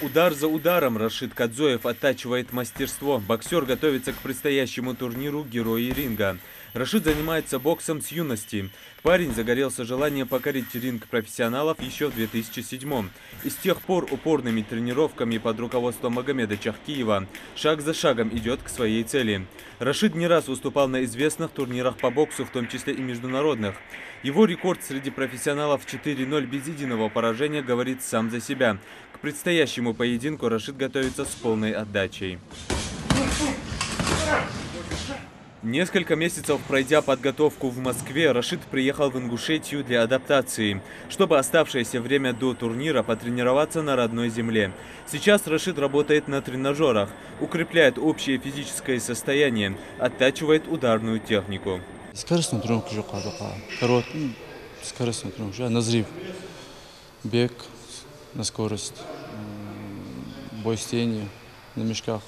Удар за ударом Рашид Кадзоев оттачивает мастерство. Боксер готовится к предстоящему турниру «Герои ринга». Рашид занимается боксом с юности. Парень загорелся желанием покорить ринг профессионалов еще в 2007-м. И с тех пор упорными тренировками под руководством Магомеда Чахкиева шаг за шагом идет к своей цели. Рашид не раз выступал на известных турнирах по боксу, в том числе и международных. Его рекорд среди профессионалов 4-0 без единого поражения говорит сам за себя. К предстоящему поединку Рашид готовится с полной отдачей. Несколько месяцев пройдя подготовку в Москве, Рашид приехал в Ингушетию для адаптации, чтобы оставшееся время до турнира потренироваться на родной земле. Сейчас Рашид работает на тренажерах, укрепляет общее физическое состояние, оттачивает ударную технику. Скоростную тренировку уже короткую, скоростную тренировку, назрив, бег на скорость, бой с тенью, на мешках.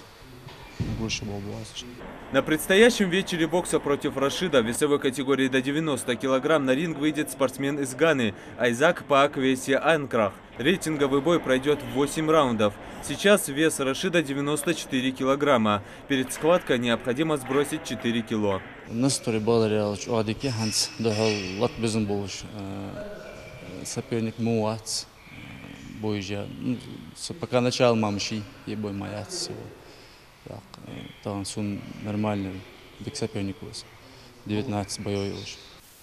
На предстоящем вечере бокса против Рашида в весовой категории до 90 килограмм на ринг выйдет спортсмен из Ганы Айзак Пааквеси Анкрах. Рейтинговый бой пройдет в 8 раундов. Сейчас вес Рашида 94 килограмма. Перед схваткой необходимо сбросить 4 кило. Соперник Муац, пока начал мамши, и бой маяц. Он нормальный, биг соперник 19 боев уже.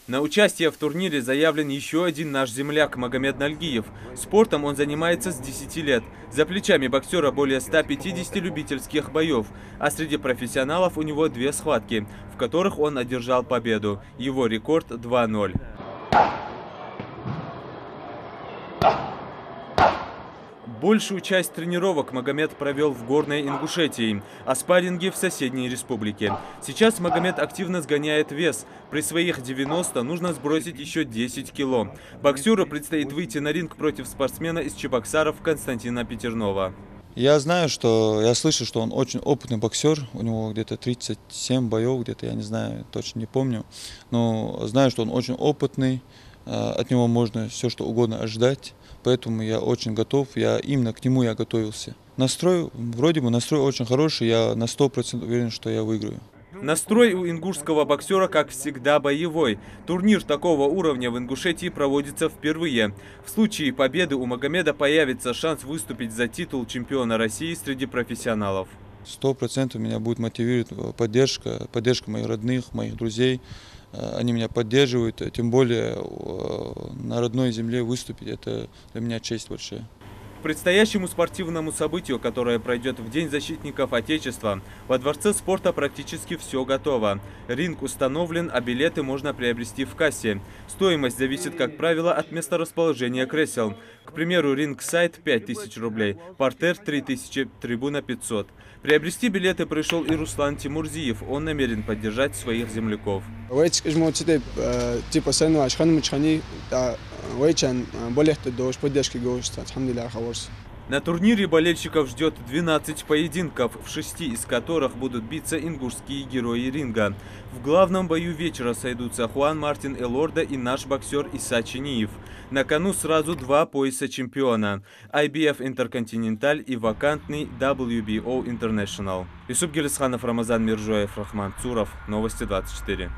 На участие в турнире заявлен еще один наш земляк Магомед Нальгиев. Спортом он занимается с 10 лет. За плечами боксера более 150 любительских боев. А среди профессионалов у него 2 схватки, в которых он одержал победу. Его рекорд 2-0. Большую часть тренировок Магомед провел в горной Ингушетии, а спарринги в соседней республике. Сейчас Магомед активно сгоняет вес. При своих 90 нужно сбросить еще 10 кило. Боксеру предстоит выйти на ринг против спортсмена из Чебоксаров Константина Петернова. Я слышу, что он очень опытный боксер. У него где-то 37 боев, где-то, я не знаю, точно не помню. Но знаю, что он очень опытный. От него можно все, что угодно ожидать. Поэтому я очень готов, именно к нему я готовился. Вроде бы настрой очень хороший, я на 100% уверен, что я выиграю. Настрой у ингушского боксера, как всегда, боевой. Турнир такого уровня в Ингушетии проводится впервые. В случае победы у Магомеда появится шанс выступить за титул чемпиона России среди профессионалов. 100% меня будет мотивировать поддержка моих родных, моих друзей. Они меня поддерживают, тем более на родной земле выступить, это для меня честь большая. К предстоящему спортивному событию, которое пройдет в День защитников Отечества, во Дворце спорта практически все готово. Ринг установлен, а билеты можно приобрести в кассе. Стоимость зависит, как правило, от месторасположения кресел. К примеру, ринг-сайд 5000 рублей, партер 3000, трибуна 500. Приобрести билеты пришел и Руслан Тимурзиев. Он намерен поддержать своих земляков. На турнире болельщиков ждет 12 поединков, в 6 из которых будут биться ингушские герои ринга. В главном бою вечера сойдутся Хуан Мартин Элорда и наш боксер Иса Чиниев. На кону сразу 2 пояса чемпиона – IBF Интерконтиненталь и вакантный WBO International. Юсуп Гелисханов, Рамазан Миржоев, Рахман Цуров. Новости 24.